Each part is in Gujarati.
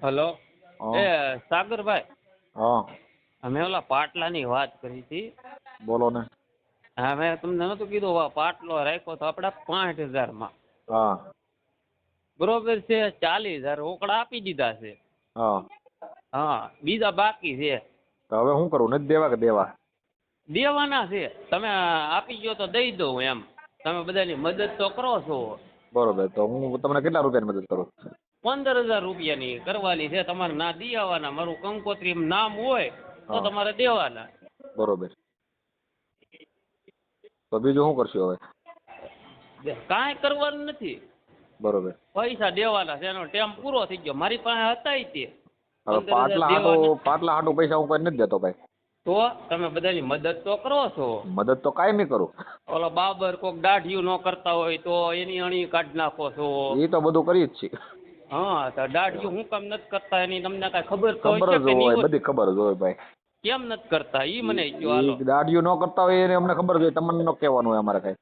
હલો. એ હા સાગરભાઈ, હા અમે ઓલા પાટલાની વાત કરી હતી. બોલો ને. હા, મેં તમને નતું કીધું પાટલો રાખ્યો તો આપણે 5000 માં. હા બરોબર છે. 40,000 રોકડા આપી દીધા છે. હા હા, બીજા બાકી છે. તો હવે શું કરું? નથી દેવા કે દેવા? દેવાના છે. તમે આપી ગયો તો દઈ દઉં એમ. તમે બધાની મદદ તો કરો છો. બરોબર, તો હું તમને કેટલા રૂપિયાની મદદ કરું? 15,000 રૂપિયાની કરવાની છે. તમારે ના દી આવવાના. મારું કંકોત્રી નામ હોય તો હા તમારે દેવાના. બરોબર. તો બીજું શું કરશું હવે? કાંઈ કરવાનું નથી. બરોબર. પૈસા દેવાના છે. એનો ટાઈમ પૂરો થઈ ગયો. મારી પાસે હતા તે હવે 15,000 દેવાના. પાટલા હાટું પૈસા હું કોઈ નથી દેતો ભાઈ. તો તમે બધાની મદદ તો કરો છો. મદદ તો કાયમી કરું. ઓલો બાબર કોક દાઢિયું ન કરતા હોય તો એની અણી કાઢી નાખો છો. એ તો બધું કરી જ છીએ. હા, તો દાઢિયું હું કામ નથી કરતા એની તમને કાંઈ ખબર તો ખબર હશે જ કે નહીં હોય, હોય? બધી ખબર જ હોય ભાઈ. કેમ નથી કરતા ઈ મને કહો હાલો. એ દાડિયું ન કરતા હોય એને અમને ખબર જ હોય, તમને ન કહેવાનું હોય અમારે કઈ.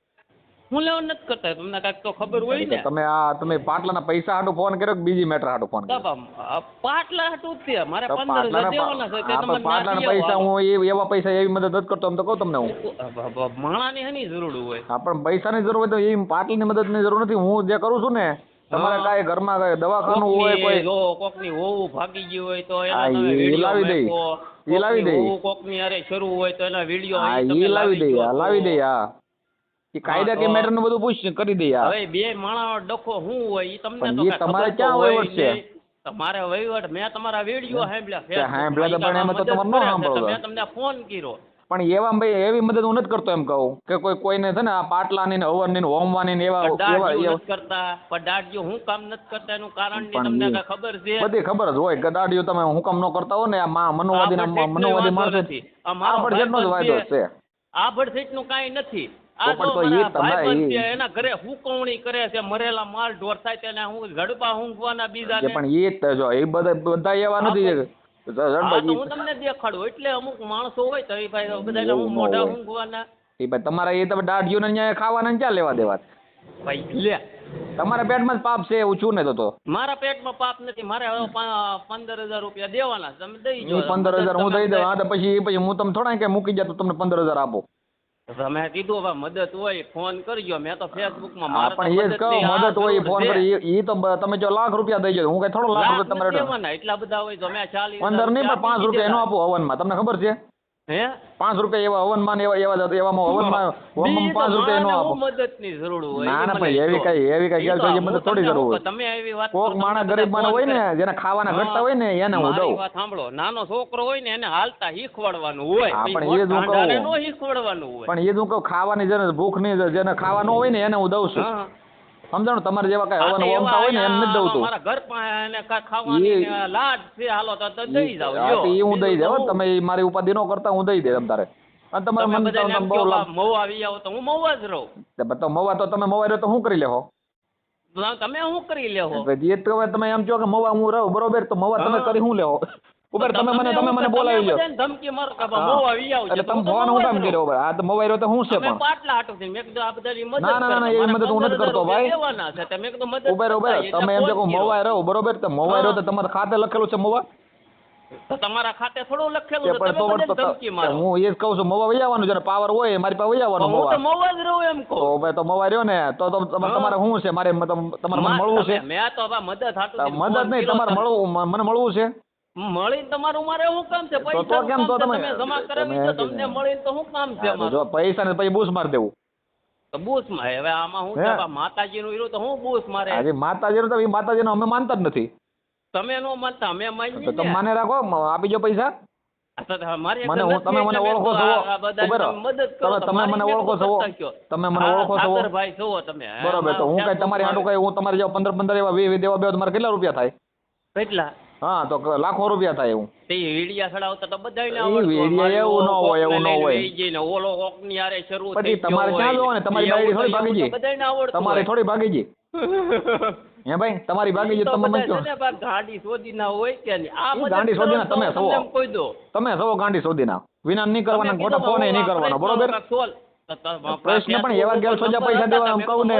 હું લેવા નથી કરતા તમને કાંઈક તો ખબર હોય ને. તમે પાટલાના પૈસા હાટું ફોન કર્યો કે બીજી મેટર હાટું ફોન કર્યો? પાટલા હતું જ તે મારે તો 15,000 દેવાના છે. તે તમને ના પાટલાના દઈ પૈસા આવો. હું એવા પૈસા એવી મદદ નથી કરતો. એમ તો કહું તમને હું. માણાની હની જરૂર હોય. પણ પૈસાની જરૂર હોય તો એ પાટલીની મદદની જરૂર નથી. હું જે કરું છું ને, તમારે કાંઈ ઘરમાં કાંઈ દવાખાનું હોય કોઈ, જો કોકની વહુ ભાગી ગઈ હોય તો હા, એના તમે ઈ વિડીયો લાવી દઈ. મેકો. ઈ લાવી દઈ. વહુ કોકની હારે શરૂ હોય તો એના વિડીયો હા, તમે ઈ લાવી દઈ. દો. લાવી દઈ. હા, એ કાયદા કે તો મેટર નું બધું પૂછ કરી દઈ. હવે બે માણસ ડખો શું હોય ઈ તમને પણ તો ઈ કાંઈ તમારે ખબર તો ક્યાં હોય વહીવટ છે? નહીં. તમારે વહીવટ મેં તમારા વિડીયો સાંભળ્યા સાંભળ્યા તો પણ એમાં તો તમારે ન સાંભળો. મેં તમને ફોન કર્યો. પણ એવા ભાઈ એવી મદદ હું નથી કરતો એમ કહું કે કોઈને છે ને આ પાટલાની ને હવનની ને હોમવાની ને એવા દાઢિયું નથી કરતા. પણ દાઢિયું હું કામ નથી કરતા એનું કારણ ની તમને કાંઈ ખબર છે? બધી ખબર જ હોય કે દાડિયું તમે હુકમ ન કરતા હો ને આ મનુવાદી માણસો વાયદો છે. આ ભડસેટ નું કાંઈ નથી. આ તો જો પણ તો ઈ મારા ભાઈબંધ તમે છે, એના ઘરે હુકવણી કરે છે. મરેલા માલ ઢોર થાય તેને હું ગડબા ઊંઘવાના બીજાને. પણ એ જ જો એ બધા એવા નથી. હા, તો હું તમને દેખાડું. એટલે અમુક માણસો હોય તો એ ભાઈ બધાને હું મોઢા ઊંઘવાના. એ ભાઈ તમારા એ તમે દાઢિયું ને ન્યાય ખાવાના ને ક્યાં લેવા દેવા? ભાઈ લે, તમારા પેટમાં જ પાપ છે એવું છું ને તો મારા પેટમાં પાપ નથી. મારે હવે 15,000 રૂપિયા દેવાના છે. તમે દઈ જો. 15,000 હું દઈ દઉં. હા, તો પછી હું તમે થોડા કે મૂકી જાય તો તમને 15,000 આપો. તમે કીધું હવે મદદ હોય ફોન કરજો. મેં તો ફેસબુકમાં હા, પણ એ જ કહો મદદ હોય ફોન કરી. એ તો તમે જો લાખ રૂપિયા દઈ જાવ, હું કઈ થોડો લાખ રૂપિયા તમારે દેવાના એટલા બધા હોય તો મેં 40,000 15 નહીં પણ 5 રૂપિયા એનો આપો હવનમાં. તમને ખબર છે? હે 5 રૂપિયા એવા હવનમાં એવામાં હવનમાં 5 રૂપિયા એનો આપો. મદદની જરૂર હોય. ના ના ભાઈ એવી કઈ ગેરસોજી મદદ થોડી જરૂર હોય. તમે એવી વાત કોક માણસ ગરીબ માણસ હોય ને જેને ખાવાના ઘટતા હોય ને એને હું દઉં. વાત સાંભળો. નાનો છોકરો હોય ને એને હાલતા શીખવાડવાનું હોય. પણ એ જ હું કહું. નો શીખવાડવાનું હોય. પણ એ જ હું કહું ખાવાની જેને ભૂખ નહીં જેને ખાવા ન હોય ને એને હું દઉં છું. સમજાણું? તમારે જેવા કઈ હવન હોમતા હોય ને એમ નથી દઉં તું. મારા ઘર પાસે ખાવાની લાજ છે. હાલો તો દઈ જાવ. એ હું દઈ જાવ. તમે મારી ઉપાધિ ન કરતા હું દઈ દે તમારે. અને તમારે મને બહુ મહુવા આવી આવો તો હું મહુવા જ રહું. તો મવા તો તમે મવા રહ્યો તો શું કરી લેહો? તમે શું કરી લેહો? તમે એમ કહો કે મવા હું રહું બરોબર, તો મવા તમે કરી શું લેહો? ઉપર તમે મને બોલાવી લો. ધમકી મારો કે મહુવા આવી આવો. એટલે તમે ફોન હું કામ કર્યો? આ તો મવા રહ્યો તો શું છે પણ? પાટલા હાટું છે. મેં કીધું આ બધાની મદદ. ના એવી મદદ હું નથી કરતો ભાઈ. દેવાના છે. તમે કીધું મદદ ઉભેર તમે એમ કહો મવા રહો બરોબર, તો મવા રહ્યો તો તમારા ખાતે લખેલું છે મવા? તો તમારા ખાતે થોડું લખેલું છે. તમે મને ધમકી મારો. હું એ જ કહું છું મવા વહી આવવાનું. જેને પાવર હોય મારી પાસે વહી આવવાનું. હું તો મહુવા જ રહું એમ કહું. તો ભાઈ તો મવા રહ્યો ને તો તમારે શું છે? મારે તમારે મને મળવું છે? મેં તો મદદ હાટું મદદ નહીં, તમારે મને મળવું છે. મળીને તમારું મારે શું કામ છે? પૈસા કેમ તો તમે જમા કરાવી દો. તમને મળીને તો શું કામ છે? જો પૈસા ને પછી બૂસ મારી દેવું. તો બૂસ મારે હવે આમાં હું છે? માતાજી નું ઈરું તો હું બૂસ મારે. આજે માતાજી નું તો માતાજી નું અમે માનતા જ નથી. તમે નો માનતા, અમે માની. તો તમે મને રાખો, આપી જો પૈસા. તમે મને ઓળખો છો? તમે મને ઓળખો છો? તમે મને ઓળખો છો? ભાઈ છો તમે બરોબર. તો હું કઈ તમારી હાટું કઈ હું તમારે જેવા 15 એવા 20 દેવા બે તમારે કેટલા રૂપિયા થાય? કેટલા? હા, તો લાખો રૂપિયા થાય. એવું તે વીડિયા ચડાવતા તો બધાયને વીડિયા એવું ન હોય. એવું ન હોય. જઈને ઓલો કોકની યારે શરૂ પછી તમારે ક્યાં જોવો ને? તમારી બાઈડી થોડી ભાગી ગઈ. બધાયને આવડતું. તમારી થોડી ભાગી ગઈ. હે ભાઈ તમારી ભાગી ગઈ. તમે મને કહો ગાડી શોધી ના હોય કે નહીં? આ ગાંડી શોધી ના તમે સવો. કોઈ દો તમે સવો ગાંડી શોધી ના. વિના નહીં કરવાના, ખોટા ફોન નહીં કરવાનો. બરોબર. પ્રશ્ન પણ એવા ગેલ સોજા પૈસા દેવા એમ કહું ને.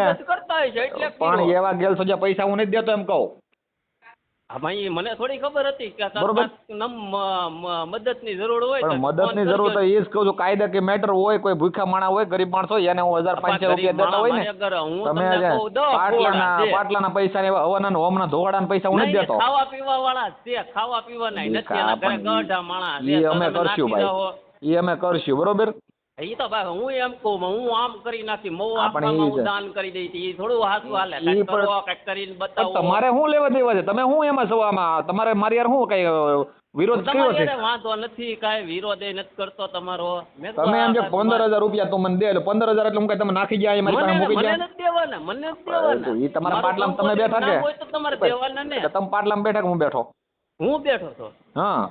પણ એવા ગેલ સોજા પૈસા હું નથી દેતો એમ કહું. હા ભાઈ મને થોડી ખબર હતી કે બરોબર. મદદની જરૂર હોય પણ તો મદદની ફોન જરૂર કરજો. તો એ જ કહું છું, કાયદા કે મેટર હોય, કોઈ ભૂખા માણસ હોય, ગરીબ માણસ હોય, એને હું 1500 રૂપિયા દેતા હોય ને, હું તમે તમને જે કહું દો પાટલાના પૈસા ને હવાના ને હોમના ધોવાડાના પૈસા હું નથી દેતો. ખાવા પીવા વાળા છે, ખાવા પીવાના નથી, એના ઘરે ગઢા માણસ છે, ઈ અમે તમે કરશું નાખી દો. ભાઈ, ઈ અમે કરશું બરોબર. ઈ તો ભાઈ હું એમ કહું હું આમ કરી નાખી મઉ આપણે આપવામાં ઈ હું છે. દાન કરી દઈ ઈ થોડું હાથું હાલે ઈ કાંઈક પણ- કરો કાંઈક કરીને પણ બતાવો. તમારે શું લેવા દેવા છે? તમે શું એમાં છો? આમાં તમારે મારી યાર શું કઈ વિરોધ કયો તમારી છે? હારે વાંધો નથી, કાંઈ વિરોધ એ નથી કરતો તમારો. મેં તો તમે એમ આ કે 15,000 રૂપિયા તો મને દે, એટલે 15,000 એટલે હું કઈ તમે નાખી ગયા મારી પાસે મૂકી મને ગયા? નથી દેવાના, મને નથી દેવાના. ઈ તમારા મારું પાટલામાં કામ તમે બેઠા ના કે? હોય તો તમારે દેવાના ને. એટલે તમે પાટલામાં બેઠા કે હું બેઠો? હું બેઠો છો. હા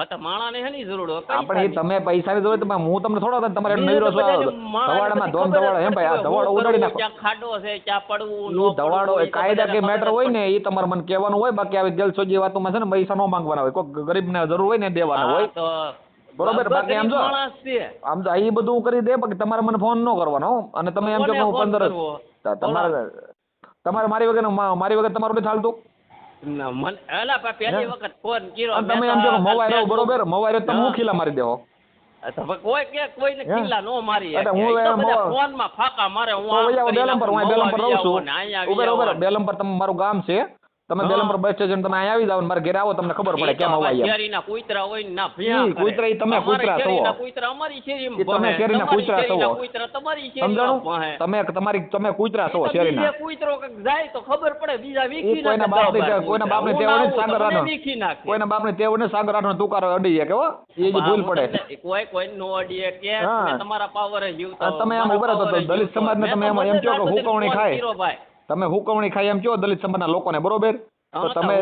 તો માણાને હેની જરૂર હોય? આપણે એ તમે પૈસાની જરૂર હોય તો હું તમને થોડો તમારે એમ નવીરો છો ધવાડામાં ધોમ ધવાડો એમ ભાઈ આ ધવાડો ઉડાડી નાખો. ક્યાં ખાડો છે ક્યાં પડવું ઈ ધવાડો કાયદા કે મેટર હોય ને એ તમારે મને કહેવાનું હોય, બાકી આવી ગેલસોજી વાતોમાં છે ને પૈસા ન માંગવાના હોય, કોઈ ગરીબને જરૂર હોય ને દેવાના હોય બરોબર. બાકી આમ જો આમ તો એ બધું કરી દે, બાકી તમારે મને ફોન ન કરવાનો હો. અને તમે એમ કહો કે હું 15 તમારે મારી વગર તમારું નથી ચાલતું. પહેલી વખત ફોન કર્યો અને તમે એમ કહો કે મવાઈ રહો બરોબર, મવાઈ રહો તમે હું ખીલા મારી દેવો. કોઈ કે કોઈને કિલ્લા નો મારી એટલે હું ફોન માં ફાકા મારે હું બેલમપર હું બેલમપર રહું છું. ઉભેર બેલમપર તમે મારું ગામ છે, તમે બેલમપર બસ સ્ટેશન તમે અહીંયા આવી જાવ, મારે ઘરે આવો તમને ખબર પડે કેમ અવાય. શેરીના કૂતરા હોય ને ના કૂતરા ઈ તમે કૂતરા છો, કૂતરા અમારી શેરીમાં તમે શેરીના કૂતરા છો, કૂતરા તમારી સમજાણું? શેરીમાં તમે કૂતરા છો શેરીના. કૂતરો જાય તો ખબર પડે બીજા વીખી કોઈના બાપની ટેવ ને સાગર રાઠો, વીખી નાખે. કોઈના બાપની ટેવ ને સાગર રાઠો તુકારો અડી જાય કે હો એ જ ભૂલ પડે. કોઈ નો અડીએ કે તમારા પાવર જીવતો તમે આમ ઉભા રહો તો દલિત સમાજને તમે એમ કહો કે હુકવણી ખાય, તમે હુકવણી ખાય એમ કહો દલિત સમાજના લોકોને બરોબર. તો તમે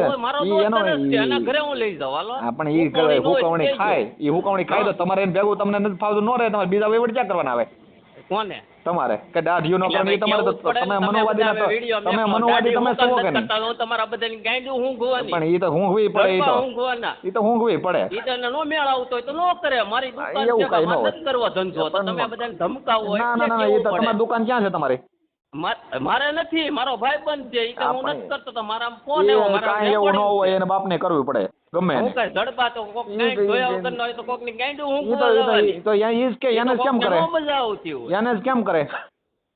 એના ઘરે હું લઈ જાઉં હાલો. પણ ઈ કરે હુકવણી ખાય, ઈ હુકવણી ખાય તો તમારે એને ભેગું તમને નથી ફાવતું ન રહે, તમારે બીજા વહીવટ ક્યાં કરવાના આવે? કોને? તમારે કે દાઢીઓ નો કરવાની તમારે તો તમે મનોવાદી તમે મનોવાદી તમે છો કે નહીં? તમારા બધાની ગાંડું હું ગોવાની. પણ ઈ તો ઊંઘવી પડે, ઈ તો ઊંઘવી પડે. ઈ તો નો મેળ આવતો હોય તો નો કરે. મારી દુકાન એવું છે કઈ ન હોય. મદદ કરવા ધંધો તો તમે બધાને ધમકાવો ના ના ના ઈ તો તમારી દુકાન ક્યાં છે તમારી? મારે નથી, મારો ભાઈ બંધ છે ઈ તો હું નથી કરતો તો મારા ફોન એ આવ્યો કાંઈ એવું ન હોય એને બાપને કરવી પડે ગમે એને. હું કઈ ધડબા તો કોક ગાંડ જોયા વગર ન હોય તો કોક ની ગાંડું હું ઈ તો ઈ જ કે એને જ કેમ કરે? મજા આવતી હોય એને જ કેમ કરે?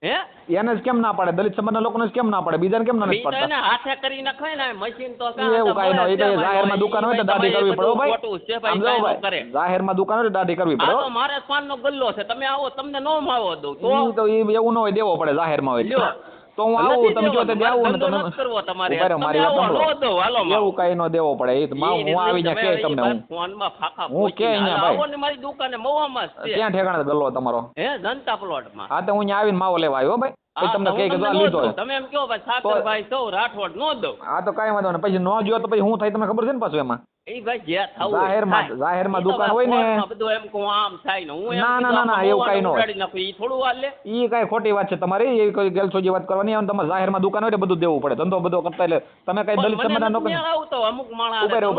હે એને જ કેમ ના પાડે? દલિત સમાજના લોકોને જ કેમ ના પાડે? બીજાને કેમ નથી ઈ તો એને પાડતા? હાથે કરી નાખે ને મશીન તો એવું કાંઈ ન હોય. ઈ તો જાહેરમાં દુકાન હોય તો દાઢી કરવી પડે હો ભાઈ. ખોટું છે ભાઈ, સમજાવો કાંઈ ન ભાઈ, કરે. જાહેરમાં દુકાન હોય તો દાઢી કરવી પડે આ હો. તો મારે પાનનો ગલ્લો છે, તમે આવો તમને નો માવો દઉં ઈ તો ઈ એવું ન હોય, દેવો પડે જાહેરમાં હોય લ્યો. તો હું આવું, તમે જો તે દેવું ને ધંધો તમે નથી કરવો તમારે. ઉભા રહો, તમે મારી વાત આવો, સાંભળો. નો દઉં, હાલો માવો. એવું કાંઈ ન દેવો પડે. એ તો હું આવી ત્યાં કે તમને હું ફોનમાં ફાંકા હું કે પહોંચીને અહીંયા આવો ભાઈ. ને મારી દુકાને મવામાં જ છે. ક્યાં ઠેકાણે ગલ્લો તમારો? હે જનતા પ્લોટમાં. હા તો હું અહીંયા આવીને માવો લેવા આવ્યો ભાઈ. પછી હા, તમને તો કહે કે હું જો આ તમને નો લીધો દઉં. તમે એમ કહો ભાઈ સાકરભાઈ સૌ રાઠોડ નો દઉં. હા તો કાંઈ વાંધો નહીં. પછી નો જો તો પછી હું થાય તમને ખબર છે ને પાછું એમાં? એ ભાઈ જે થવું હોય જાહેરમાં થાય. જાહેરમાં ઈ તો દુકાન ભાઈ હોય ને, ફોનમાં બધું એમ કહું આમ થાય ને હું એમ ના, કીધું ના, ના, આમાં એવું કાંઈ ન હોય. ઉડાડી નાખું. ઈ થોડું હાલે. ઈ કાંઈ ખોટી વાત છે તમારી. એ કોઈ ગેલસોજી વાત કરવાની આવે ને તમારે જાહેરમાં દુકાન હોય એટલે બધું દેવું પડે, ધંધો બધો કરતા. એટલે તમે કઈ દલિત મને સમાજના નથી લોકો મેળ આવતો અમુક માણસ ઉભે રહો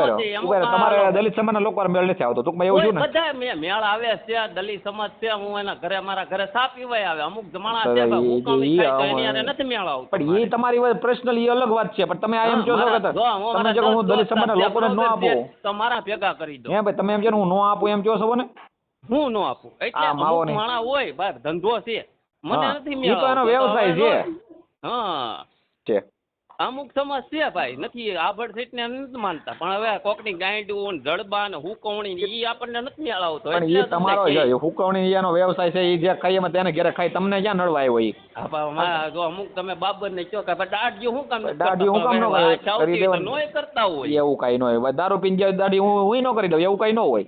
તમારે દલિત સમાજના લોકો મેળ નથી આવતો ટૂંકમાં એવું છે ને? બધા મેળ આવે છે. દલિત સમાજ છે, હું એના ઘરે મારા ઘરે સા પીવાય આવે. અમુક માણસ છે ભાઈ, હુકમી થાય તો એની હારે નથી મેળ આવતો. પણ એ તમારી પર્સનલ એ અલગ વાત છે. પણ તમે આ એમ કહો છો કે તમે જો હું દલિત સમાજના લોકોને ન આપું તો મારા ભેગા કરી દો. હે ભાઈ, તમે એમ કહો હું ન આપું એમ કહો છો ને? હું નો આપું એટલે આ માવો અમુક નહીં. માણસ હોય ભાઈ ધંધો છે, મને હા, નથી ઈ મેળ તો એનો આવતો. વ્યવસાય છે. હા છે અમુક સમજ છે ભાઈ, નથી આભડ સીટ ને નથી માનતા, પણ હવે કોકની ગાંડું જડબા ને હુકવણી ઈ આપણને નથી મેળ આવતો. પણ એ તમારો હુકવણી એનો વ્યવસાય છે. એ જે ખાઈ એમાં તેને ઘરે ખાઈ, તમને ક્યાં નડવા આવ્યો ઈ? જો અમુક તમે બાબર ને કહો કે દાઢિયું હું કામ દાઢિયું હું કામ ન કરે? કરી દેવાનું. નોય કરતા હોય એવું કાંઈ ન હોય. દારૂ પીને જાય દાઢી હું ન કરી દઉં, એવું કાંઈ ન હોય.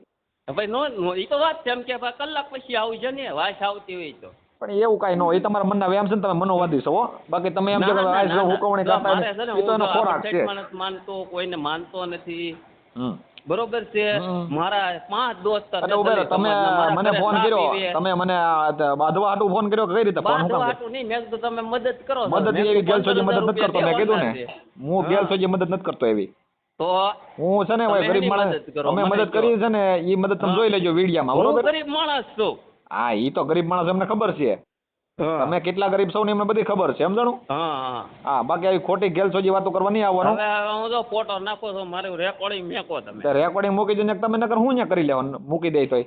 ભાઈ નો ઈ તો વાત છે એમ કે ભાઈ કલાક પછી આવી છે ને વાસ આવતી હોય તો. પણ એવું કાંઈ ન હોય. એ તમારા મનના વ્યાયામ છે ને, તમે મનોવાદી છો હો. બાકી તમે એમ કહો કે આ હુકવણી કરતા હોય, એ તો એનો ખોરાક છે. માનતો કોઈને માનતો નથી, હમ. બરોબર છે. મારા 5 દોસ્ત એટલે ઉભા રહો, તમે મને ફોન કર્યો, તમે મને બાંધવા હાટુ ફોન કર્યો કે કઈ રીતે ફોન? હું કામ હાટું નહીં, મેં કીધું તમે મદદ કરો. મદદ એવી ગેલસોજી મદદ નથી કરતો, મેં કીધું ને હું ગેલસોજી મદદ નથી કરતો એવી. તો હું છે ને ભાઈ ગરીબ માણસ, અમે મદદ કરી છે ને, એ મદદ તમે જોઈ લેજો વિડીયામાં, હું બરોબર? ગરીબ માણસ છું. હા ઈ તો ગરીબ માણસ અમને ખબર છે. હા તમે કેટલા ગરીબ છો ને એમને બધી ખબર છે, સમજાણું? હા હા, બાકી આવી ખોટી ગેલસોજી વાતો કરવા નહીં આવવાનું. હવે હું તો ફોટો નાખો છો, મારું રેકોર્ડિંગ મેકો તમે. રેકોર્ડિંગ મૂકી દો ને તમે નકર હું ન્યા કરી લેવાનું મૂકી દે તોય.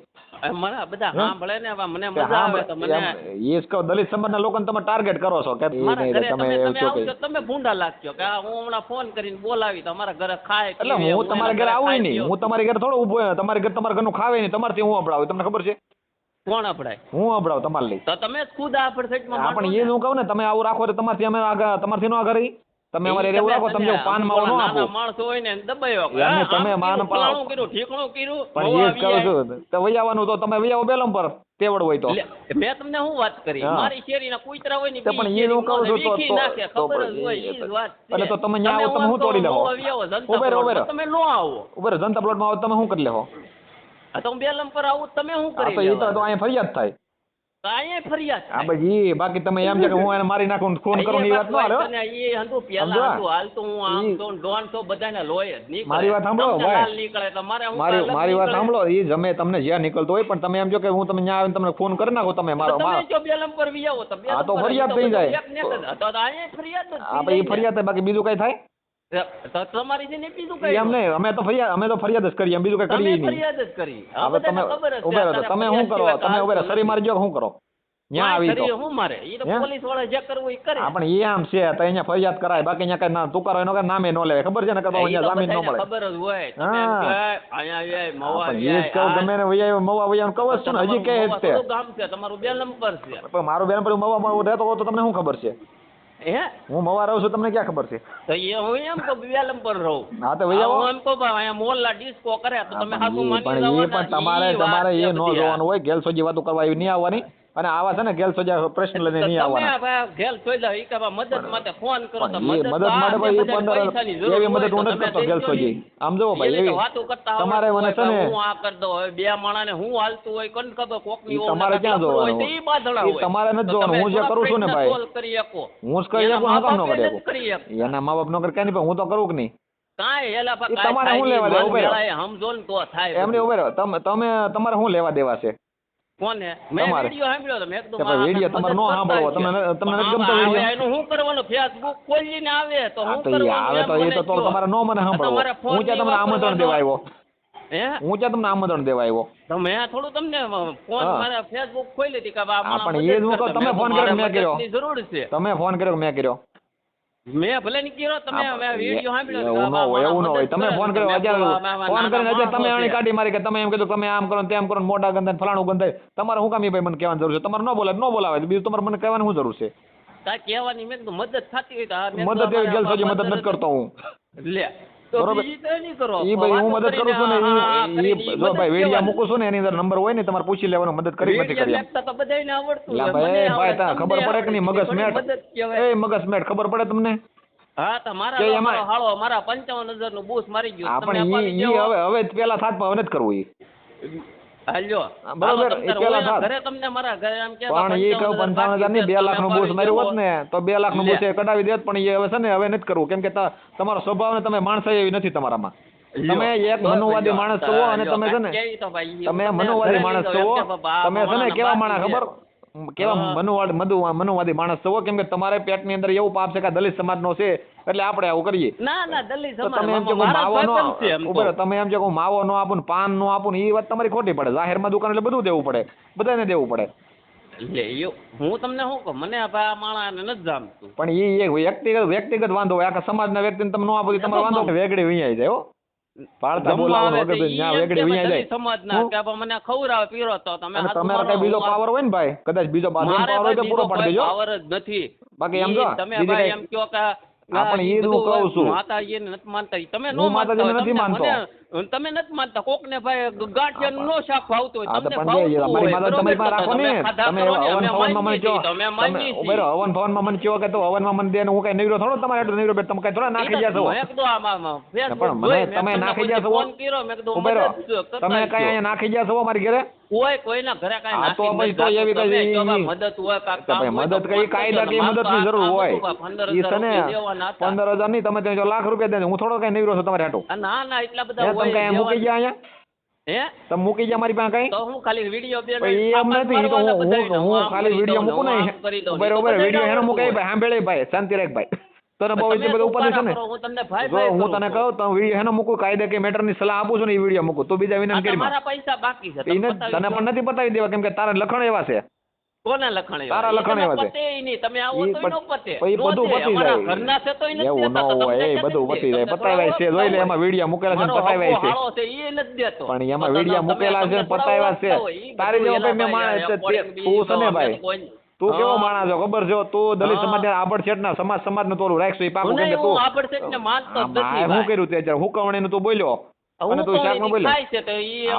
મને બધા સાંભળે ને હવે મને તે મજા હા આવે તો મને એ જ કહું, દલિત સમાજના લોકોને તમે ટાર્ગેટ કરો છો કે મારા નહીં ઘરે તમે તમે એવું કહો કે આવશો તમે ભૂંડા લાગશો કે આ હું હમણાં ફોન કરીને બોલાવી તમારા ઘરે ખાય એટલે પીવે, હું તમારા એના ઘરે આવું ખાઈ નહીં, પીઓ. હું તમારી ઘરે થોડો ઊભો તમારી ઘરે તમારા ઘરનું ખાવે નહીં, તમારથી હું અભડાવું, તમને ખબર છે? કોણ અપડાય? હું અભડાવું તમારે લઈ. તો તમે જ ખુદ આ પરસેટમાં હા, પણ એ હું કહું ને તમે આવું રાખો તો તમારથી અમે આગળ તમારથી નો આગળ રહી. તમે અમારે એવું રાખો, તમે જો પાન માવો નો આપો. નાના માણસો હોય ને દબાયો કે એમને હા, તમે આમ માન કર્યું, પાડો. ફલાણું કર્યું, ઠીકણું કર્યું, પણ એ જ મોવા કહું આવી છું તો વૈયાવાનું તો તમે વૈયાવો બેલમ પર તેવડ હોય તો. લે, મેં તમને શું વાત કરી? હા. મારી શેરીના કૂતરા હોય ને તો પણ એ હું કહું છું તો વીખી નાખે, ખબર જ હોય ઈ જ વાત છે. એટલે તો તમે ન્યા આવો, તમે આમ શું તો તોડી લેવો? મોવા આવી આવો, જનતા ઉભે રહો, ઉભે પ્લોટમાં રહો. તમે નો આવો. ઉભે રહો, જનતા પ્લોટમાં આવો તમે શું કરી લેવો? આ તો હું બેલમ પર આવું તમે શું હા, કરી તો એ તો લેવાનું? અહીંયા ફરિયાદ થાય. તો અહીંયા ફરિયાદ હા થાય. ભાઈ બાકી તમે એમ છે કે હું એને મારી નાખું ને ફોન કરું ને એ વાત નો હાલે હો. એ હતું પેલા સમજો? હતું, હાલ તો હું આમ ઈ- તો ડોન તો બધાને લોહી જ નીકળે. મારી વાત સાંભળો, તમને ભાઈ. લાલ નીકળે તો મારે હું મારી કાલે મારી વાત નીકળે. સાંભળો, એ જમે તમને જ્યાં નીકળતો હોય પણ તમે એમ જો કે હું તમે ત્યાં આવીને તમને ફોન કરી નાખો તમે તો મારો તમે જો બેલમ પર વી આવો તો બેલમ હા, તો પર ફરિયાદ તો થઈ જાય. બધું એક ને એક જ. તો અહીંયા ફરિયાદ જ હા થઈ ભાઈ જાય ફરિયાદ થાય, બાકી બીજું કઈ થાય ને. તો તમારી છે ને બીજું કઈ એમ નહીં, અમે તો ફરિયાદ જ કરીએ, એમ બીજું કઈ તમે કરીએ નહીં. ફરિયાદ જ કરી. આ હવે બધાને તમે ખબર જ છે. ઉભે રહો તો અત્યારે તમે ફરિયાદ શું કરો? સિવાય તમે ઉભે રહો, હાલતું સરી નથી. મારી જો શું કરો? ત્યાં આવી તો હું મારે એ તો હે? પોલીસ વાળા જે કરવું એ કરે. હા પણ એ આમ છે તો અહીંયા ફરિયાદ કરાય, બાકી અહીંયા કઈ ના તુકારો એનો કઈ નામે નો લેવાય, ખબર છે ને કે તો એ અહીંયા તો જામીન નો બધાને મળે. ખબર જ હોય. તમે હા. એમ કહે, અહીંયા આવ્યા, હા, મવા પણ એ જ કહું, આવ્યા, ગમે ને વૈયા મવા વૈયા કહું જ છું ને, હજી કહે જ તમારું તે. થોડું ગામ છે, તમારું બે નંબર છે. પણ મારું બેન પર મવા માં રહેતો હોય તો તમને શું ખબર છે? હે? હું મવા રહું છું, તમને ક્યાં ખબર છે? તો એ હું એમ કહું બેલમ પર રહું. હા તો વૈયા હું એમ કહું ભાઈ અહીંયા મોહલ્લા ડિસ્કો કરે તો તમે હાથું માની પણ જવાના. તમારે ઈ વાત તમારે છે એ નો બધી આ. જોવાનું હોય, ગેલસોજી વાતો કરવા એવી નહીં આવવાની, અને આવા છે ને ગેલસોજા પ્રશ્ન લઈને નહીં આવવાના. તમે ભાઈ ઘેલ જોઈ લો, ઈ કે ભાઈ મદદ માટે ફોન કરો તો પણ એ મદદ માટે ભાઈ એ 15 એવી મદદ હું નથી કરતો ગેલસોજી. આમ જોવો ભાઈ એવી વાતો કરતા તમારે મને છે ને હું આ કરી દો, હવે બે માણાને હું હાલતું હોય કોણ ખબર, કોકની ઈ ઓળખ તમારે ક્યાં હોય જોવાનું? તો ઈ બાંધણા ઈ હોય. તમારે નથી તો જોવાનું, તમે હું જે થોડા કરું છું ને પ્રશ્ન ભાઈ. solve કરી શકો. હું જ કરી એના શકું, હું કામ ન મા-બાપે કરી નથી કરી શકતા. શકું? એના મા બાપ નો કરે ક્યાં નહીં, પણ હું તો કરું કે નહીં? કાંઈ એલા ઈ કાંઈ તમારે થાય શું નહીં, લેવા દેવા? મન ઉભે રહો. વેળાએ સમજો ને તો થાય એમને બધું. ઉભે રહો, તમે તમારે શું લેવા દેવા છે? કોને? મેં તમારે. વિડીયો સાંભળ્યો તો મેં કીધું કે ભાઈ મારા વિડીયો તમારે મદદ નો કરતા સાંભળવો, હશે. તમને નથી ગમતો આમાં વિડીયો? આવે એનું શું કરવાનું? ફેસબુક ખોલીને આવે તો હા શું તો ઈ આવે તો કરવાનું? એ તો તમારે નો મને સાંભળવો. તમારે ફોન હું ક્યાં તમને આમંત્રણ દેવા આવ્યો? હે? હું ક્યાં તમને આમંત્રણ દેવા આવ્યો? તો મેં થોડું તમને ફોન હા. મારા ફેસબુક ખોલી હતી કે આ હા, માણસ પણ એ જ હું મદદ કહું, કરશે. તમે મેં ફોન કીધું કર્યો કે મેં મારે કર્યો? મદદની જરૂર છે. તમે ફોન કર્યો કે મેં કર્યો? મેં ભલે નહીં કર્યો, તમે હા, મેં વિડીયો સાંભળ્યો કે એવું ન આ હોય, એવું ન માણસ હોય. મદદ તમે કરે ફોન છે. કર્યો મેં કીધું અત્યારે આમાં ફોન કરીને નાના અત્યારે તમે માણસો આની છે. કાઢી મારી કે તમે એમ કીધું તમે આમ કરો ને તેમ કરો ને મોઢા ગંધાય ફલાણું ગંધાય. તમારે શું કામ એ ભાઈ મને કહેવાની જરૂર છે? તમારે ન બોલાવે ન બોલાવે, બીજું તમારે મને કહેવાની શું જરૂર છે? કાંઈ કહેવાની મેં કીધું મદદ થતી હોય તો આ મેં મદદ કીધું એવી ગેલસોજી અમારે મદદ નથી કરતો હું. લે તો બરોબર. બીજી તો નહીં કરો. ઈ ભાઈ હું વાતો મદદ કરું છું ને કરીને હા, ઈ કરીને ઈ જો મદદ ભાઈ વિડીયો કહેવાની. મૂકું છું ને એની અંદર નંબર હોય ને તમારે પૂછી લેવાનો મદદ કરી નથી વિડીયો કરી એમ. લેખતા તો બધાયને આવડતું લા હોય. મને ભાઈ આવડે, તા ખબર તમને પડે કે નહીં? આવડે. મગજ થોડી મેટ મદદ કહેવાય. એ મગજ મેટ ખબર પડે તમને? હા તો મારા કે તો એમાં- મારો હાળો મારા 55,000 નું બૂસ મારી ગયું. હા તમે પણ અપાવી ઈ દ્યો. હવે પેલા થાત પણ હવે નથી કરવું ઈ. હાલ્યો. હા, બરોબર, હાલો, તમ તાર ઈ પેલા હોય થાત. ઘરે તમને મારા ઘરે એમ કે પણ એ કહું 55,000 ની 2 લાખ નું બૂસ માર્યું હોત ને તો 2 લાખ નું લે. બૂસ એ કઢાવી દેત, પણ એ હવે છે ને હવે નથી કરવું, કેમ કે તમારો સ્વભાવ ને તમે માણસ એવી નથી તમારામાં. તમે એક મનુવાદી માણસ છો અને તમે છે ને તમે મનુવાદી માણસ છો, તમે છે ને કેવા માણસ ખબર? કેવા મનુવાદી માણસ છો, કેમ કે તમારે પેટની અંદર એવું પાપ છે કે દલિત સમાજનો છે એટલે આપણે આવું કરીએ. ના ના દલિત તો સમાજ તમે એમ કહો કે મારા માવો નો ભાઈબંધ છે એમ તો. ઉભો રહો, તમે એમ કહો કે માવો નો આપું ને પાન નો આપું ને એ વાત તમારી ખોટી પડે. જાહેરમાં દુકાન એટલે બધું દેવું પડે, બધાને દેવું પડે. લે યો હું તમને શું કહું, મને આ ભાઈ આ માણસને નથી જામતું. પણ એ વ્યક્તિગત વાંધો હોય, આખા સમાજના વ્યક્તિને તમે ન આપો તો તમારો વાંધો વેગડી વિયાઈ જાય હો. પાળતા બોલાવો વગર ત્યાં વેગડી વિયાઈ જાય. સમાજના કે ભાઈ મને ખવડાવે પીરો તો તમે અને હાથું તમારે મારો, કઈ બીજો હું પાવર હોય ને ભાઈ, કદાચ બીજો બાજુનો મારે પાવર હોય તો ભાઈ પૂરો બીજો પાડી કોઈ દેજો. પાવર જ નથી. બાકી એમ જો, તમે બીજી ભાઈ કઈ- એમ કહો કે હા, પણ ઈ ઈ જ હું બધું કહું છું. માતાજીને નથી માનતા. તમે નો હું માનતા માતાજીને હોય, નથી તમને માનતો. મને- તમે નથી માનતા. કોકને ભાઈ ગાંઠિયાનું નો શાક ભાવતું હોય, હા તો તમને પણ જે ભાવતું અમારી હોય, માતા તમારી પાસે રાખો ને, તમે ખાધા તમે કરો ને, હવન અમે ભવનમાં મને માનીએ કહો, છીએ, અમે માનીએ તમે છીએ. ઉભા રહો, હવન ભવનમાં મને કહો કે તો હવનમાં મને દે ને હું કઈ નિવરો થોડો તમારે આટલું નિવરો તમે કઈ થોડા નાખી ગયા છો. મેં કીધું આમાં Facebook પણ મને જોઈ, મેં તમે તમને નાખી ગયા છો. ફોન કર્યો, મેં કીધું ઉભા રહો, મદદ કરતા તમે કઈ રહ્યો. અહીંયા નાખી ગયા છો મારી ઘરે? કોઈ કોઈના ઘરે કાંઈ હા, તો નાખી પછી નથી તો એવી જાતું. તમે કઈ- જો મદદ હોય કાંઈક તો ભાઈ કામ હોય તો મદદ કઈ ફોન કાયદા કરજો. કે મદદની મારે તો જરૂર આ હોય. કામ હતું, 15,000 ઈ છે ને રૂપિયા દેવાના હતા. 15,000 નહીં, તમે ત્યાં જો લાખ રૂપિયા દે હું થોડો કઈ નિવરો છો તમારે હાટું. ના ના એટલા બધા તમે હોય કઈ મૂકી દેવાના. ગયા અહીંયા? હે તમે મૂકી જા મારી પાસે કઈ તો હું ખાલી વિડિયો બે ભાઈ એમ નથી ઈ તો હું ખાલી વિડિયો મૂકું ને બરોબર વિડિયો એનો મૂકે ભાઈ સાંભળે ભાઈ શાંતિ રાખ ભાઈ તને બહુ એટલી બધી ઉપાધિ છે ને હું તમને ભાઈ જો હું તને કહું તો વિડિયો એનો મૂકું કાયદા કે મેટર ની સલાહ આપું છું ને એ વિડિયો મૂકું તું બીજા વિનંતી કરી મારા પૈસા બાકી છે તને પણ નથી બતાવી દેવા કેમ કે તારા લખણ એવા છે કોને લખણ તારા લખણ એવા છે પતે નહીં તમે આવો તો નો પતે પછી બધું પતી જાય ઘરના છે તો એવું ન હોય એ બધું પતી જાય પતાવ્યા છે જોઈ લે એમાં વિડિયો મૂકેલા છે પતાવ્યા છે એ નથી દેતો પણ એમાં વિડિયો મૂકેલા છે પતાવ્યા છે તારી જેવો ભાઈ મેં માણસ તું છે ને ભાઈ તું કેવો માણસ છો ખબર છે તું દલિત સમાજ આબડછેટ ના સમાજ નું તોરું રાખશું એ પાકું કેમ કે તું આબડછેટ ને માનતો જ નથી હું કર્યું તે હું કવણી નું તું બોલ્યો અને તું શાક નું બોલ્યો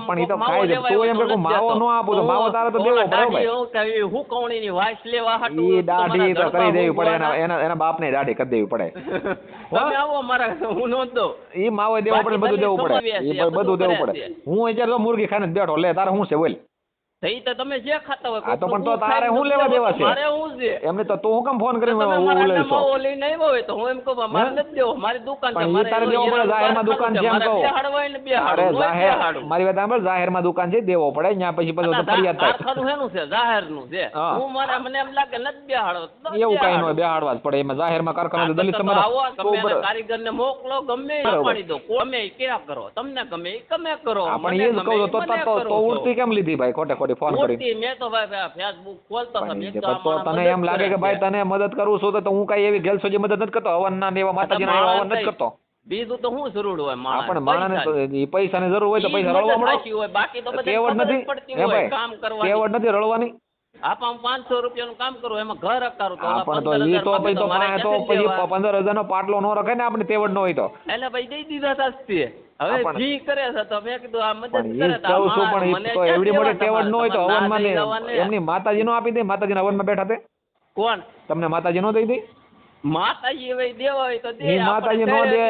પણ ઈ તો ખાય છે તું એમ કે માવો ન આપું તો માવો તારે તો દેવો પડે ભાઈ હું કવણી ની વાઈસ લેવા હાટુ ઈ દાઢી તો કરી દેવી પડે એના બાપ ને દાઢી કરી દેવી પડે તમે આવો મારા હું નો દો ઈ માવો દેવો પડે બધું દેવું પડે ઈ બધું દેવું પડે હું અત્યારે તો મુર્ગી ખાને બેઠો લે તારે શું છે બોલ થઈ તો તમે જે ખાતા હોય આ તો પણ તો તારે હું લેવા દેવા છે મારે હું છે એમને તો તું હું કેમ ફોન કરીને હું લઈશો લઈને આવ્યો હોય તો હું એમ કહું મારે નથી દેવો મારી દુકાન છે પણ ઈ તારે દેવો પડે જાહેરમાં દુકાન છે એમ કહું હાડવાય ને બે અરે જાહેર હાડો મારી વાત સાંભળ જાહેરમાં દુકાન છે દેવો પડે ત્યાં પછી બધું ફરિયાદ થાય કારખાનું હેનું છે જાહેર નું છે હું મારે મને એમ લાગે નથી બે હાડો એવું કઈ ન હોય બેહાડવા જ પડે એમાં જાહેરમાં કારખાનું દલિત સમાજ કારીગર ને મોકલો ગમે એ પાડી દો ગમે એ ક્યાં કરો તમને ગમે એ તમે કરો પણ એ જ કહું તો ઉડતી કેમ લીધી ભાઈ ખોટે ખોટી ફોન કરી મેં તો ભાઈ ફેસબુક ખોલતો તો તને એમ લાગે કે ભાઈ તને મદદ કરું છું તો હું કઈ એવી ગેલસોજી મદદ નથી કરતો હવનના ને એવા માતાજીના એવા હવન નથી કરતો બીજું તો હું જરૂર હોય માણસ પણ માણસને પૈસા ની જરૂર હોય તો પૈસા રળવા મળો બાકી તો તેવડ નથી કામ કરવાની તેવડ નથી રળવાની આપા 500 રૂપિયાનું કામ કરું એમાં ઘર અકારું પણ તો ઈ તો પછી તો પછી 15000 નો પાટલો નો રખાય ને આપણે તેવડ નો હોય તો એટલે ભાઈ દઈ દીધા સસ્તી હવે જી કરે છે તો મેં કીધું આ મદદ કરે તો કહું છું પણ તો એવડી મોટી તેવડ નો હોય તો હવનમાં એમની માતાજી નો આપી દે માતાજીના હવનમાં બેઠા તે કોણ તમને માતાજી નો દઈ દે માતાજી હવે દેવા હોય તો દે માતાજી નો દે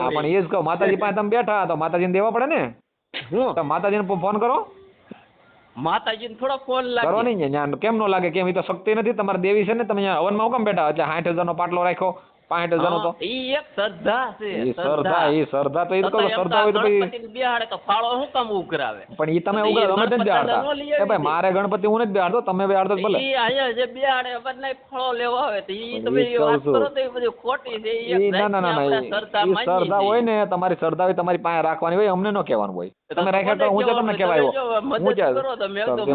પણ એ જ કહું માતાજી પાસે તમે બેઠા તો માતાજીને દેવા પડે ને હું તો માતાજીને ફોન કરો માતાજીને થોડો ફોન લાગે કરો નહીં ત્યાં કેમ નો લાગે કેમ એ તો શક્તિ નથી તમારી દેવી છે ને તમે હવનમાં કેમ બેઠા એટલે 60000 નો પાટલો રાખ્યો 65000 નો તો ઈ એક શ્રદ્ધા છે શ્રદ્ધા તો એ કહો શ્રદ્ધા હોય તો ભાઈ બેહાડે તો ફાળો શું કામ ઉઘરાવે પણ ઈ તમે ઉઘરાવે અમે નથી બેહાડતા એ ભાઈ મારે ગણપતિ હું નથી બેહાડતો તમે બેહાડતો ભલે ઈ આયા જે બેહાડે બધાય ફાળો લેવા આવે તો ઈ તમે વાત કરો તો એ બધી ખોટી છે ઈ ના શ્રદ્ધા હોય ને તમારી શ્રદ્ધા હોય તમારી પાસે રાખવાની હોય અમને ન કહેવાનું હોય તમે રાખ્યા તો હું તો તમને કહેવાય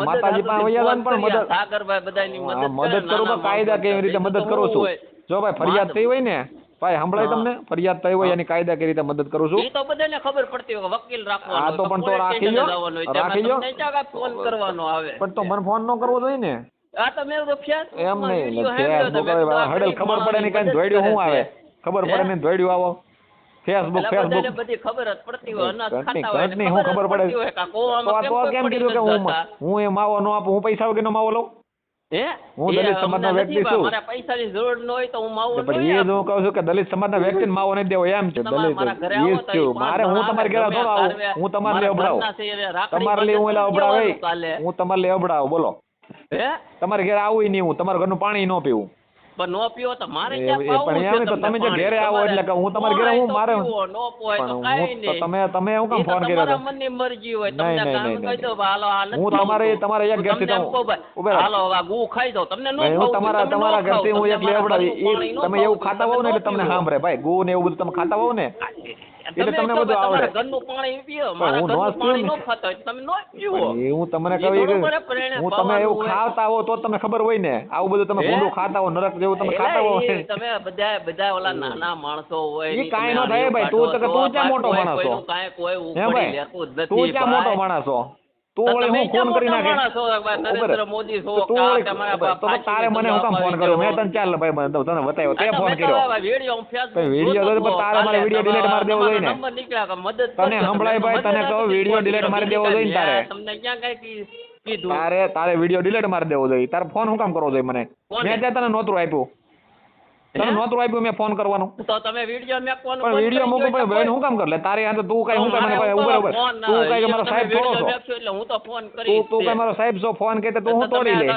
માતાજી પાસે વૈયા પણ મદદ સાગરભાઈ બધાની મદદ કરું તો કાયદા કેવી રીતે મદદ કરું છું જો ભાઈ ફરિયાદ થઈ હોય ને ભાઈ સંભળાય તમને ફરિયાદ થઈ હોય એની કાયદા કેવી રીતે મદદ કરું છું એ તો બધાને ખબર પડતી હોય વકીલ રાખવાનો આ તો પણ તો રાખી લો ફોન કરવાનો આવે પણ તો મને ફોન ન કરવો જોઈએ ને આ તો મેં તો ફેસ એમ નહીં હડલ ખબર પડે ને કઈ ધોડ્યું શું આવે ખબર પડે ને ધોડ્યું આવો ફેસબુક બધી ખબર જ પડતી હોય અનાજ ખાતા હોય ને હું ખબર પડે તો કેમ કીધું કે હું એ માવો ન આપું હું પૈસા વગરનો માવો લઉં હું દલિત સમાજનો વ્યક્તિ છું મારા પૈસાની જરૂર ન હોય તો હું માવો પણ એ હું કહું છું કે દલિત સમાજના વ્યક્તિને માવો નહીં દેવો એમ છે દલિત મારે હું તમારે ઘરે થોડો આવું હું તમારે લે અબડાવું તમારે લે હું એલા અબડાવે હું તમારે લે અબડાવું બોલો તમારે ઘરે આવું નહીં હું તમારા ઘરનું પાણી ન પીવું પણ નો પીવો તો મારે પણ એમ તો તમે જે ઘરે આવો એટલે કે હું તમારે ઘરે હું મારે નો પોય તો કાઈ નહીં તમે હું કામ ફોન કર્યો તમારા મનની મરજી હોય તમને કામ કહી દો હાલો હાલ હું તમારે એક ઘરથી તો હાલો આ ગુ ખાઈ દો તમને નો હું તમારા ઘરથી હું એક લેવડાવી તમે એવું ખાતા હોવ ને એટલે તમને સાંભળે ભાઈ ગુ ને એવું બધું તમે ખાતા હોવ ને એટલે તમને બધું આવડે ઘરનું પાણી પીઓ મારા ઘરનું પાણી નો ખાતા હોય તમે નો પીવો હું તમને કહું હું તમે એવું ખાતા હો તો તમને ખબર હોય ને આવું બધું તમે ભૂંડું ખાતા હો નરક જેવું તમે ખાતા હો તમે બધા ઓલા નાના માણસો હોય ઈ કાઈ નો થાય ભાઈ તું ક્યાં મોટો માણસ છો કાઈ કોઈ ઉપડી લેતું જ નથી તું ક્યાં મોટો માણસ છો તું વળી હું ફોન કરી નાખે નરેન્દ્ર મોદી છો તમારા તો તારે મને હું કામ ફોન કર્યો મેં તને ચાલ ભાઈ તને બતાવ્યો તે ફોન કર્યો વિડિયો તો તારે મારે વિડિયો ડિલીટ મારી દેવો જોઈએ ને તને સંભળાય ભાઈ તને કહો વિડિયો ડિલીટ મારી દેવો જોઈએ ને તારે તમને ક્યાં કઈ કીધું તારે વિડિયો ડિલીટ મારી દેવો જોઈએ તારે ફોન હું કામ કરવો જોઈએ મને મેં ત્યાં તને નોતરું આપ્યું તને નહોતું આપ્યું મેં ફોન કરવાનું તો તમે વિડીયો મેકવાનું પણ વિડીયો મૂકું પણ બેન હું કામ કર લે તારે આ તો તું કઈ હું કઈ મને કઈ ઉભર ઉભર તું કઈ મારો સાહેબ થોડો છો એટલે હું તો ફોન કરી તું કઈ મારો સાહેબ છો ફોન કે તું હું તોડી લે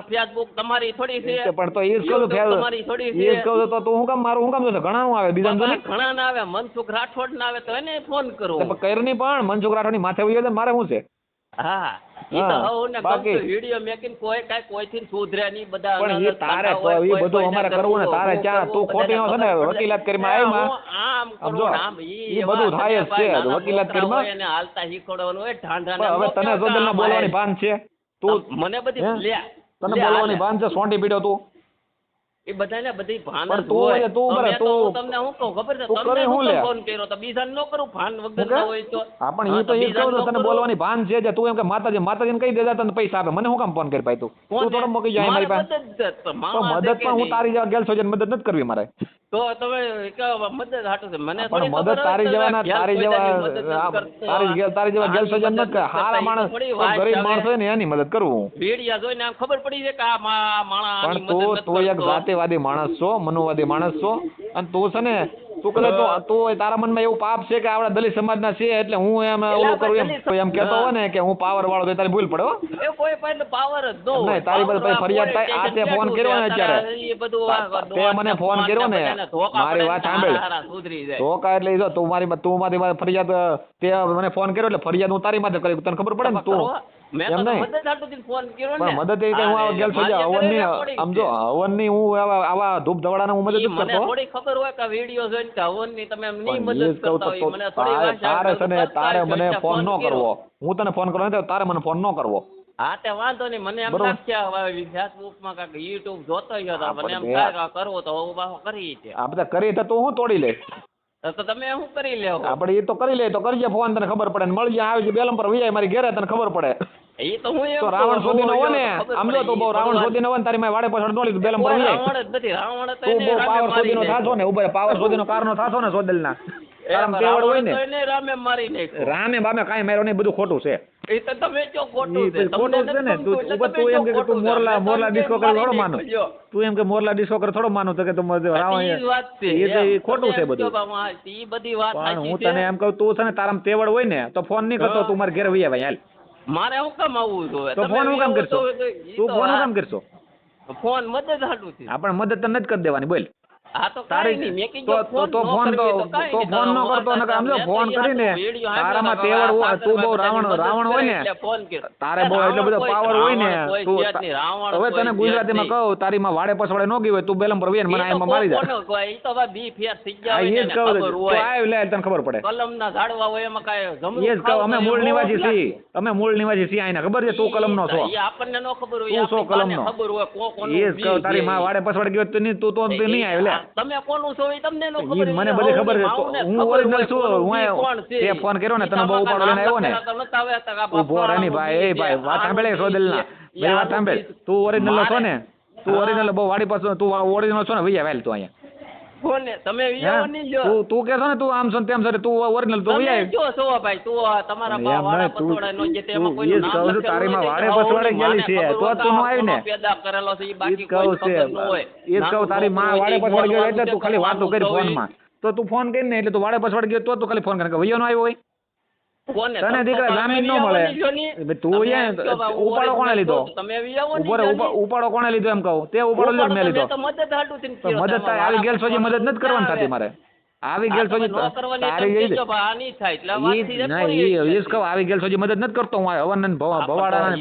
ફેસબુક તમારી થોડી છે પણ તો એ જ કહું ફેર તમારી થોડી એ જ કહું તો તું હું કામ મારું હું કામ જોશે ઘણા નું આવે બીજા તો ઘણા ના આવે મનસુખ રાઠોડ ના આવે તો એને ફોન કરું કર નહીં પણ મનસુખ રાઠોડ ની માથે ઉયો મારે શું છે હા ઈ તો હું ને બાકી વિડિયો મેકિંગ કોઈથી સુધરે નહીં બધા પણ એ તારે તો એ બધું અમારે કરવું ને તારે ક્યાં તું ખોટી નો છે ને વકીલાત કરીમાં આવ્યો આમ કરો આમ ઈ બધું થાય જ છે વકીલાત કરીમાં એને હાલતા શીખવાડવાનું હોય ઢાંઢા હવે તને જોદલ ના બોલવાની ભાન છે તું મને બધી લે તને બોલવાની ભાન છે સોંટી પીડ્યો તું એ બધાને બધી ભાન પણ તું બરે તું તમને હું કહું ખબર છે તમને હું ફોન કર્યો તો બીજાને ન કરું ભાન વગર ના હોય તો પણ એ તો એ કહું તને બોલવાની ભાન છે જે તું એમ કે માતાજીને કહી દેતા તને પૈસા આપે મને હું કામ ફોન કરી પાઈ તું થોડો મોકી જાય મારી પાસે તો મદદ પણ હું તારી જેવા ગેલ સોજન મદદ નથી કરવી મારે તો તમે મદદ હાટું છે મને પણ મદદ તારી જેવાના તારી જેવા ગેલ સોજન નથી કરે હારા માણસ ગરીબ માણસ હોય ને એની મદદ કરું ભીડિયા જોઈને આમ ખબર પડી છે કે આ માણસ પણ તું એક જાતિવાદી માણસ છો મનુવાદી માણસ છો અને તું છે ને તું કલે તું તારા મનમાં એવું પાપ છે કે આપણા દલિત સમાજના છે એટલે હું એમ ઓલું કરું એમ કહેતો હોય ને કે હું પાવર વાળો તો તારી ભૂલ પડે હો એ કોઈ પાસે પાવર જ ન નહીં તારી પાસે ફરિયાદ થાય આ તે ફોન કર્યો ને અત્યારે તે મને ફોન કર્યો ને મારી વાત સાંભળ ધોકા એટલે જો તું મારી ફરિયાદ તે મને ફોન કર્યો એટલે ફરિયાદ હું તારી માથે કરી તને ખબર પડે ને તું મદદ એ કઈ હું ગેલ છો હવનની સમજો હવનની હું આવા ધૂપ ધવાડાને હું મદદ કરતો થોડી ખબર હોય કે વિડિયો જોઈને કે હવનની તમે નહીં મદદ કરતા હોય મને થોડી તારે છે ને તારે મને ફોન ન કરવો હું તને ફોન કરવો તારે મને ફોન ન કરવો હા તે વાંધો નહીં મને એમ લાગ્યા ફેસબુક માં કાંઈક યુટ્યુબ જોતો હતો મને એમ થાય કરવો તો હું બાહો કરી છે આ બધા કરી તો હું તોડી લે તો તમે શું કરી લેવો આપણે એ તો કરી લે તો કરજે ફોન તને ખબર પડે ને મળજે આવી બેલમ પર વિજય મારી ઘેરે તને ખબર પડે એ તો હું તો રાવણ શોધી નો હોય ને સમજો તો બહુ રાવણ શોધી નો હોય ને તારી માં વાડે પાછળ નોળી બેલમ પર વિજય રાવણ જ નથી રાવણ તો તું બહુ પાવર શોધી નો થાશો ને ઉભા પાવર શોધી નો કારનો થાશો ને સોદલ ના તારામ તેવડ હોય ને રામે મારી નાખ્યો રામે બામે કાઈ માર્યો નહીં બધું ખોટું છે એ તો તમે જો ખોટું છે ખોટું છે ને તું એમ કે તું મોરલા ડિસ્કો કરે થોડો માનો તું એમ કે મોરલા ડિસ્કો કરે થોડો માનો તો કે તું રાવણ વાત છે એ ખોટું છે બધું એ બધી વાત પણ હું તને એમ કહું તું છે ને તારામ તેવડ હોય ને તો ફોન નહીં કરતો તું મારે ઘરે વઈ આવે હાલ મારે હું કામ આવવું જોઈએ તો ફોન હું કામ કરશો તું ફોન હું કામ કરશો ફોન મદદ હાટું છે આપણે મદદ તને જ કરી દેવાની બોલ હા તો તારી નહીં મેકિંગ તો ફોન તો ફોન ન કરતો ને સમજો ફોન કરીને તારામાં તેવડ તું બહુ રાવણ હોય ને તારે બહુ એટલો બધો પાવર હોય ને તું હવે તને ગુજરાતીમાં કહું તારીમાં વાડે પછવાડે ન ગઈ હોય તું બેલમ પર વેન મને આમાં મારી જાય ઈ તો હવે બી ફેર થઈ જાય એ જ કહું તું આવ લે તને ખબર પડે કલમના ઝાડવા હોય એમાં કાય જમરૂ એ જ કહું અમે મૂળ નિવાસી છીએ આઈને ખબર છે તું કલમનો છો ઈ આપણને ન ખબર હોય તું છો કલમનો ખબર હોય કોણ એ જ કહું તારી માં વાડે પછવાડે ગયો તો તું નહીં આવે લે તમે કોનું છો એ તમને ન ખબર મને બધી ખબર છે હું ઓરિજિનલ છું હું તે ફોન કર્યો ને તને બહુ ઉપાડો લઈને આવ્યો ને ઉભો રાની ભાઈ એ ભાઈ વાત સાંભળે સોદલ ના મારી વાત સાંભળ તું ઓરિજિનલ છો ને તું ઓરિજિનલ બહુ વાડી પાછો તું ઓરિજિનલ છો ને ભૈયા વેલ તું અહીંયા કોને તમે વિયાવની જો તું કે છો ને તું આમ છો તેમ છો તું ઓરિજિનલ તું વિયા જો છો ભાઈ તું તમારા વાડા પતોડા નો જે તેમાં કોઈ નામ નથી તારી માં વાડે પતોડે ગયેલી છે તો તું નો આવી ને પેદા કરેલો છે ઈ બાકી કોઈ ખબર ન હોય એ જ કહું તારી માં વાડે પતોડે ગયો એટલે તું ખાલી વાતો કરી ફોન માં તો તું ફોન કરી ને એટલે તું વાડે પછવાડ ગયો તો તું ખાલી ફોન કરે વૈયો નો આવ્યો હોય કોને તને દીકરા જામીન ન મળે તું ઉપાડો કોણે લીધો તમે વિયાવો ઉપાડો કોણે લીધો એમ કહું તે ઉપાડો જ મેં લીધો તો મદદ હાટું થી મદદ આવી ગેલ સોજી મદદ નથી કરવાની થતી મારે આવી ગેલ સોજી તારી ગઈ આની થાય એટલે વાત થી નહીં એ જ કહું આવી ગેલ સોજી મદદ નથી કરતો હું હવન ભવાડા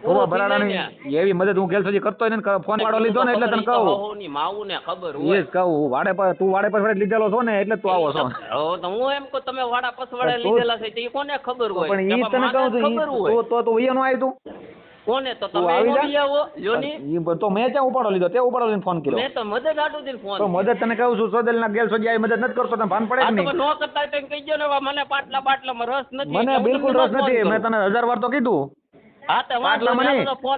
ભવા ભરાડા એવી મદદ હું ગેલ સોજી કરતો ને ફોન પાડો લીધો ને એટલે તને કહું માવું ને ખબર હોય એ જ કહું વાડે તું વાડે પછવાડે લીધેલો છો ને એટલે તું આવો છો તો હું એમ કહું તમે વાડા પછવાડે લીધેલા છે તે કોને ખબર હોય પણ ઈ તને કહું તો વૈયાનો આવ્યું તું કોને તો તમે આવો જોની ઈ તો મેં ક્યાં ઉપાડો લીધો તે ઉપાડો લઈને ફોન કર્યો મેં તો મદદ આટું થી ફોન તો મદદ તને કહું છું સોદલ ના ગેલ સોજી મદદ નથી કરતો તને ભાન પડે કે નહીં નો કરતા તો કહી દો ને મને પાટલામાં રસ નથી મને બિલકુલ રસ નથી મેં તને 1000 વાર તો કીધું હા તો પાટલા મને ફોન